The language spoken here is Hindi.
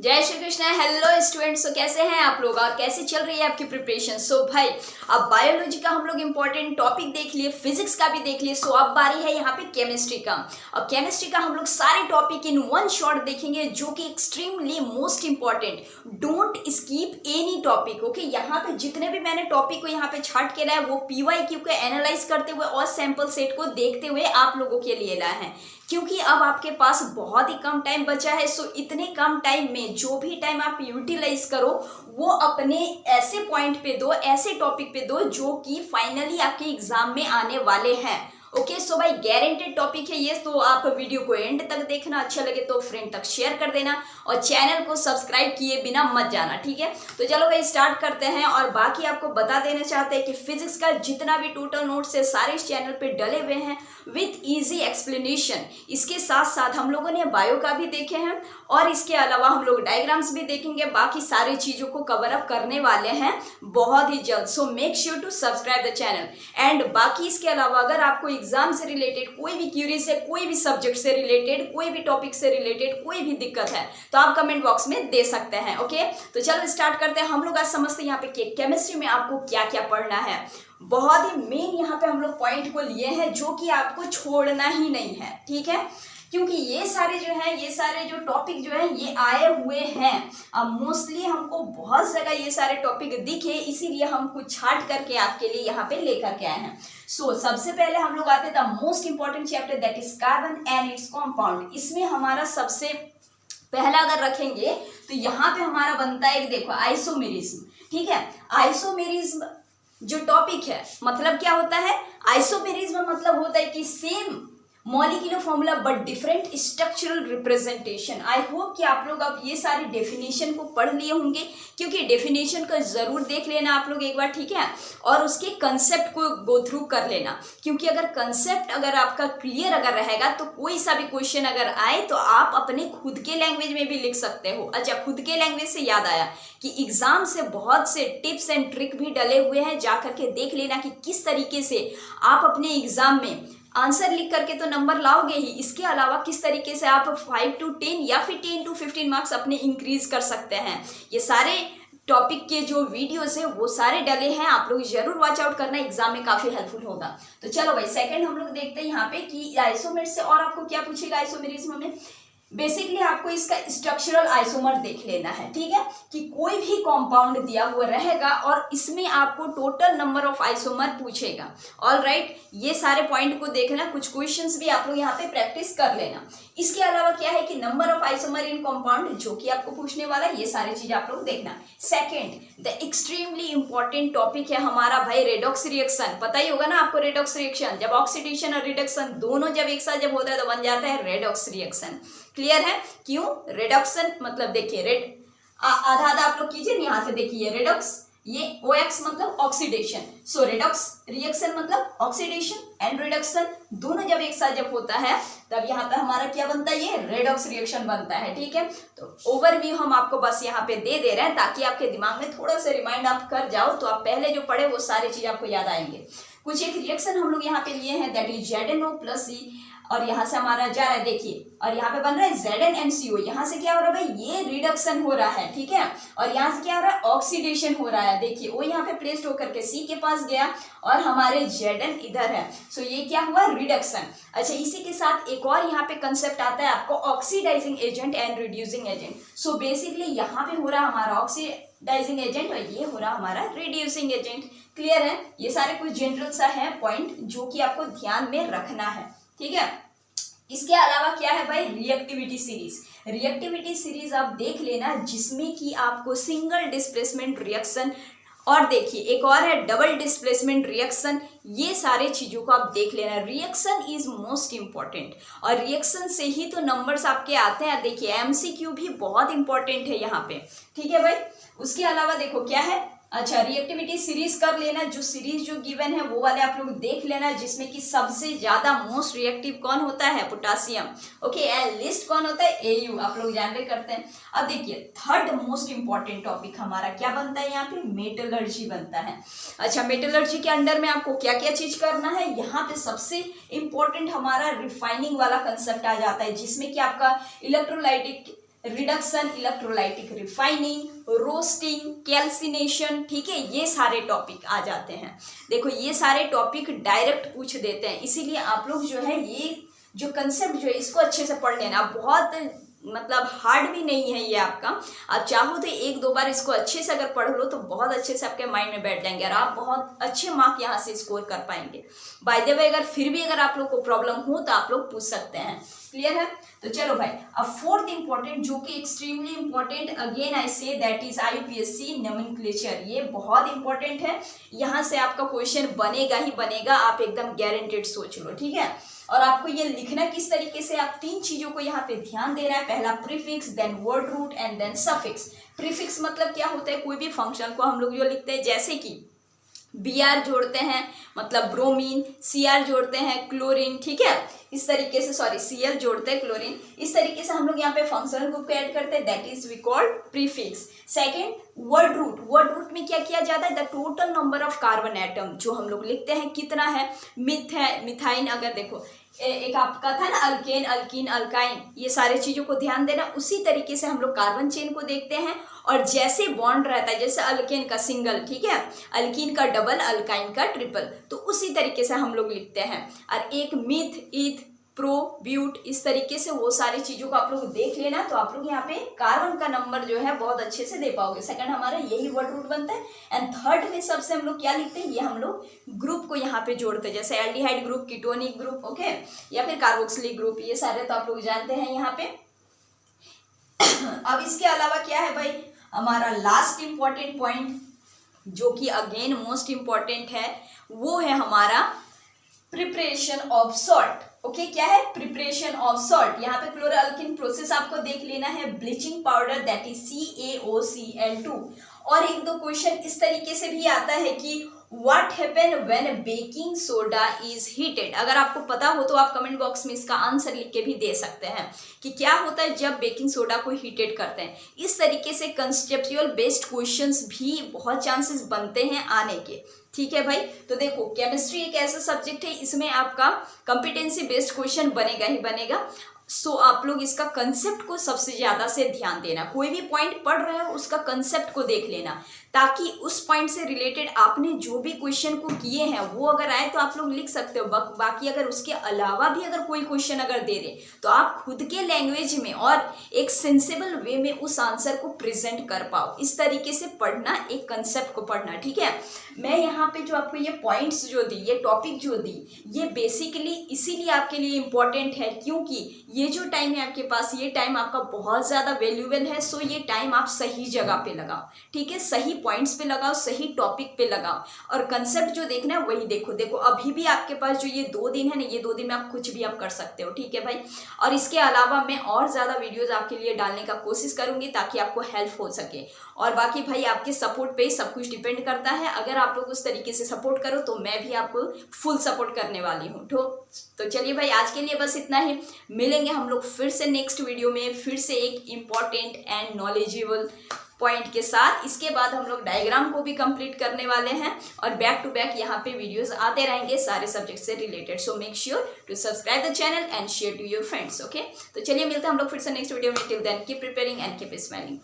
जय श्री कृष्ण। हेलो स्टूडेंट्स, तो कैसे हैं आप लोग और कैसे चल रही है आपकी प्रिपरेशन। सो भाई अब बायोलॉजी का हम लोग इंपॉर्टेंट टॉपिक देख लिए, फिजिक्स का भी देख लिए। सो अब बारी है यहाँ पे केमिस्ट्री का। अब केमिस्ट्री का हम लोग सारे टॉपिक इन वन शॉट देखेंगे जो कि extremely most important. Don't skip any topic. Okay, यहाँ पे जितने भी मैंने टॉपिक को यहाँ पे छाट के लाया वो पीवाईक्यू को एनालाइज करते हुए और सैंपल सेट को देखते हुए आप लोगों के लिए लाया है, क्योंकि अब आपके पास बहुत ही कम टाइम बचा है। सो इतने कम टाइम में जो भी टाइम आप यूटिलाइज करो वो अपने ऐसे पॉइंट पे दो, ऐसे टॉपिक पे दो जो कि फाइनली आपके एग्जाम में आने वाले हैं। ओके, सो भाई गारंटेड टॉपिक है ये, तो आप वीडियो को एंड तक देखना। अच्छा लगे तो फ्रेंड तक शेयर कर देना और चैनल को सब्सक्राइब किए बिना मत जाना, ठीक है। तो चलो भाई स्टार्ट करते हैं। और बाकी आपको बता देना चाहते हैं कि फिजिक्स का जितना भी टोटल नोट्स है सारे इस चैनल पे डले हुए हैं विथ इजी एक्सप्लेनेशन। इसके साथ साथ हम लोगों ने बायो का भी देखे हैं और इसके अलावा हम लोग डायग्राम्स भी देखेंगे। बाकी सारी चीजों को कवर अप करने वाले हैं बहुत ही जल्द। So make sure to subscribe the channel. And बाकी इसके अलावा अगर आपको एग्जाम से रिलेटेड कोई भी क्यूरीज है, कोई भी सब्जेक्ट से रिलेटेड, कोई भी टॉपिक से रिलेटेड कोई भी दिक्कत है तो आप कमेंट बॉक्स में दे सकते हैं। ओके, तो चलो स्टार्ट करते हैं। हम लोग आज समझते हैं यहाँ पे केमिस्ट्री में आपको क्या क्या पढ़ना है। बहुत ही मेन यहाँ पे हम लोग पॉइंट को लिए हैं जो कि आपको छोड़ना ही नहीं है, ठीक है, क्योंकि ये सारे जो टॉपिक जो है ये आए हुए हैं। अब मोस्टली हमको बहुत जगह ये सारे टॉपिक दिखे, इसीलिए हम कुछ छाट करके आपके लिए यहाँ पे लेकर के आए हैं। सो सबसे पहले हम लोग आते थे most important chapter, that is carbon and it's compound. इसमें हमारा सबसे पहला अगर रखेंगे तो यहाँ पे हमारा बनता है, देखो, आइसोमेरिज्म, ठीक है। आइसोमेरिज्म जो टॉपिक है मतलब क्या होता है, आइसोमेरिज्म मतलब होता है कि same molecular formula but different structural representation. I hope कि आप लोग अब ये सारी डेफिनेशन को पढ़ लिए होंगे, क्योंकि डेफिनेशन को जरूर देख लेना आप लोग एक बार, ठीक है, और उसके कंसेप्ट को गो थ्रू कर लेना, क्योंकि अगर कंसेप्ट अगर आपका क्लियर अगर रहेगा तो कोई सा भी क्वेश्चन अगर आए तो आप अपने खुद के लैंग्वेज में भी लिख सकते हो। अच्छा, खुद के लैंग्वेज से याद आया कि एग्जाम से बहुत से टिप्स एंड ट्रिक भी डले हुए हैं, जा करके देख लेना कि किस तरीके से आप अपने एग्जाम में आंसर लिख करके तो नंबर लाओगे ही, इसके अलावा किस तरीके से आप 5 to 10 या फिर 10 to 15 मार्क्स अपने इंक्रीज कर सकते हैं। ये सारे टॉपिक के जो वीडियोस है वो सारे डले हैं, आप लोग जरूर वॉच आउट करना, एग्जाम में काफी हेल्पफुल होगा। तो चलो भाई सेकंड हम लोग देखते हैं यहाँ पे कि आइसोमेर से और आपको क्या पूछेगा आइसोमेरिज्म में। बेसिकली आपको इसका स्ट्रक्चरल आइसोमर देख लेना है, ठीक है, कि कोई भी कंपाउंड दिया हुआ रहेगा और इसमें आपको टोटल नंबर ऑफ आइसोमर पूछेगा। ऑल राइट, ये सारे पॉइंट को देखना, कुछ क्वेश्चंस भी आप लोग यहाँ पे प्रैक्टिस कर लेना। इसके अलावा क्या है कि number of isomer in compound जो कि आपको पूछने वाला है, ये सारी चीज आप लोग देखना। Second, the extremely important topic है हमारा भाई रेडॉक्स रिएक्शन। पता ही होगा ना आपको रेडॉक्स रिएक्शन, जब ऑक्सीडेशन और रिडक्शन दोनों जब एक साथ जब होता है तो बन जाता है रेडॉक्स रिएक्शन। क्लियर है? क्यों रिडक्शन मतलब देखिए रेड आधा आधा आप लोग कीजिए, यहाँ से देखिए रेडॉक्स, ये OX मतलब ऑक्सीडेशन, सो रेडॉक्स रिएक्शन मतलब ऑक्सीडेशन एंड रिडक्शन दोनों जब एक साथ जब होता है तब यहाँ पे हमारा क्या बनता है, ये रेडॉक्स रिएक्शन बनता है, ठीक है। तो ओवरव्यू हम आपको बस यहाँ पे दे रहे हैं ताकि आपके दिमाग में थोड़ा सा रिमाइंड आप कर जाओ, तो आप पहले जो पढ़े वो सारी चीज आपको याद आएंगे। कुछ एक रिएक्शन हम लोग यहाँ पे लिए हैं, दैट इज ZnO+C, और यहाँ से हमारा जा रहा है देखिए, और यहाँ पे बन रहा है ZnNCO। यहाँ से क्या हो रहा है भाई, ये रिडक्शन हो रहा है, ठीक है, और यहाँ से क्या हो रहा है, ऑक्सीडेशन हो रहा है। देखिए वो यहाँ पे प्लेस्ड होकर के C के पास गया और हमारे Zn इधर है, सो ये क्या हुआ, रिडक्शन। अच्छा, इसी के साथ एक और यहाँ पे कंसेप्ट आता है आपको, oxidising agent and reducing agent. So basically यहाँ पे हो रहा है हमारा ऑक्सीडाइजिंग एजेंट और ये हो रहा हमारा रिड्यूसिंग एजेंट। क्लियर है? ये सारे कुछ जनरल सा है पॉइंट जो कि आपको ध्यान में रखना है, ठीक है। इसके अलावा क्या है भाई, रिएक्टिविटी सीरीज। रिएक्टिविटी सीरीज आप देख लेना जिसमें कि आपको सिंगल डिस्प्लेसमेंट रिएक्शन और देखिए एक और है डबल डिस्प्लेसमेंट रिएक्शन, ये सारे चीजों को आप देख लेना। रिएक्शन इज मोस्ट इंपॉर्टेंट और रिएक्शन से ही तो नंबर्स आपके आते हैं। देखिए MCQ भी बहुत इंपॉर्टेंट है यहाँ पे, ठीक है भाई। उसके अलावा देखो क्या है, अच्छा रिएक्टिविटी सीरीज कर लेना, जो सीरीज जो गिवन है वो वाले आप लोग देख लेना, जिसमें कि सबसे ज्यादा मोस्ट रिएक्टिव कौन होता है, पोटासियम, ओके, एंड लिस्ट कौन होता है, AU, आप लोग जानते करते हैं। अब देखिए थर्ड मोस्ट इंपॉर्टेंट टॉपिक हमारा क्या बनता है यहाँ पे, मेटलर्जी बनता है। अच्छा, मेटलर्जी के अंडर में आपको क्या क्या चीज करना है, यहाँ पे सबसे इंपॉर्टेंट हमारा रिफाइनिंग वाला कंसेप्ट आ जाता है, जिसमें कि आपका electrolytic reduction, electrolytic refining, roasting, calcination, ठीक है, ये सारे टॉपिक आ जाते हैं। देखो ये सारे टॉपिक डायरेक्ट पूछ देते हैं, इसीलिए आप लोग जो है ये जो कंसेप्ट जो है इसको अच्छे से पढ़ लेना। बहुत मतलब हार्ड भी नहीं है ये आपका, आप चाहो तो एक दो बार इसको अच्छे से अगर पढ़ लो तो बहुत अच्छे से आपके माइंड में बैठ जाएंगे और आप बहुत अच्छे मार्क यहाँ से स्कोर कर पाएंगे। बाय द वे अगर फिर भी अगर आप लोग को प्रॉब्लम हो तो आप लोग पूछ सकते हैं। क्लियर है? तो चलो भाई, अब फोर्थ इंपॉर्टेंट जो कि extremely important, again I say that is IUPAC nomenclature. ये बहुत इंपॉर्टेंट है, यहाँ से आपका क्वेश्चन बनेगा ही बनेगा, आप एकदम गारंटेड सोच लो, ठीक है। और आपको ये लिखना किस तरीके से, आप तीन चीजों को यहाँ पे ध्यान देना है। पहला prefix, then word root and then suffix. Prefix मतलब क्या होता है, कोई भी फंक्शन को हम लोग जो लिखते हैं, जैसे कि Br जोड़ते हैं मतलब ब्रोमीन, Cr जोड़ते हैं क्लोरीन, ठीक है, इस तरीके से, सॉरी Cl जोड़ते हैं क्लोरीन, इस तरीके से हम लोग यहाँ पे फंक्शनल ग्रुप को ऐड करते हैं, that is we called prefix. Second word root, word root में क्या किया जाता है, the total number of carbon atom, जो हम लोग लिखते हैं कितना है, मिथाइन, अगर देखो एक आपका था ना अल्केन, अल्कीन, अल्काइन, ये सारे चीजों को ध्यान देना। उसी तरीके से हम लोग कार्बन चेन को देखते हैं और जैसे बॉन्ड रहता है, जैसे अल्केन का सिंगल, ठीक है, अल्कीन का डबल, अल्काइन का ट्रिपल, तो उसी तरीके से हम लोग लिखते हैं। और एक मिथ, ईथ, प्रो, ब्यूट, इस तरीके से वो सारी चीजों को आप लोग देख लेना, तो आप लोग यहाँ पे कार्बन का नंबर जो है बहुत अच्छे से दे पाओगे। सेकंड हमारा यही वर्ड रूट बनता है। एंड थर्ड में सबसे हम लोग क्या लिखते हैं, ये हम लोग ग्रुप को यहाँ पे जोड़ते हैं, जैसे aldehyde group, ketonic group, okay, या फिर कार्बोक्सिलिक ग्रुप, ये सारे तो आप लोग जानते हैं यहाँ पे। अब इसके अलावा क्या है भाई, हमारा लास्ट इंपॉर्टेंट पॉइंट जो कि अगेन मोस्ट इंपॉर्टेंट है, वो है हमारा प्रिपरेशन ऑफ सॉल्ट। ओके, क्या है, प्रिपरेशन ऑफ सॉल्ट। यहाँ पे क्लोरोअल्किन प्रोसेस आपको देख लेना है, bleaching powder that is CaOCl2। और एक दो क्वेश्चन इस तरीके से भी आता है कि what happen when baking soda is heated. अगर आपको पता हो तो आप कमेंट बॉक्स में इसका आंसर लिख के भी दे सकते हैं कि क्या होता है जब बेकिंग सोडा को हीटेड करते हैं। इस तरीके से कंसेप्चुअल बेस्ड क्वेश्चंस भी बहुत चांसेस बनते हैं आने के, ठीक है भाई। तो देखो केमिस्ट्री एक ऐसा सब्जेक्ट है, इसमें आपका कॉम्पिटेंसी बेस्ड क्वेश्चन बनेगा ही बनेगा। सो आप लोग इसका कंसेप्ट को सबसे ज्यादा से ध्यान देना। कोई भी पॉइंट पढ़ रहे हो उसका कंसेप्ट को देख लेना, ताकि उस पॉइंट से रिलेटेड आपने जो भी क्वेश्चन को किए हैं वो अगर आए तो आप लोग लिख सकते हो। बाकी अगर उसके अलावा भी अगर कोई क्वेश्चन अगर दे दे तो आप खुद के लैंग्वेज में और एक सेंसेबल वे में उस आंसर को प्रेजेंट कर पाओ। इस तरीके से पढ़ना, एक कंसेप्ट को पढ़ना, ठीक है। मैं यहाँ पे जो आपको ये पॉइंट्स जो दी, ये टॉपिक जो दी, ये बेसिकली इसीलिए आपके लिए इम्पोर्टेंट है क्योंकि ये जो टाइम है आपके पास, ये टाइम आपका बहुत ज़्यादा वैल्यूएबल है। सो ये टाइम आप सही जगह पे लगाओ, ठीक है, सही पॉइंट्स पे लगाओ, सही टॉपिक पे लगाओ और कंसेप्ट जो देखना है वही देखो। देखो अभी भी आपके पास जो ये 2 दिन है ना, ये 2 दिन में आप कुछ भी आप कर सकते हो, ठीक है भाई। और इसके अलावा मैं और ज़्यादा वीडियोज़ आपके लिए डालने का कोशिश करूँगी ताकि आपको हेल्प हो सके। और बाकी भाई आपके सपोर्ट पे ही सब कुछ डिपेंड करता है। अगर आप लोग उस तरीके से सपोर्ट करो तो मैं भी आपको फुल सपोर्ट करने वाली हूँ। तो चलिए भाई आज के लिए बस इतना ही। मिलेंगे हम लोग फिर से नेक्स्ट वीडियो में, फिर से एक इम्पॉर्टेंट एंड नॉलेजेबल पॉइंट के साथ। इसके बाद हम लोग डायग्राम को भी कंप्लीट करने वाले हैं और बैक टू बैक यहाँ पे वीडियोस आते रहेंगे सारे सब्जेक्ट से related. So make sure to subscribe the channel and share to your friends. Okay, तो चलिए मिलते हैं हम लोग फिर से नेक्स्ट वीडियो में। Till then keep preparing and keep smiling.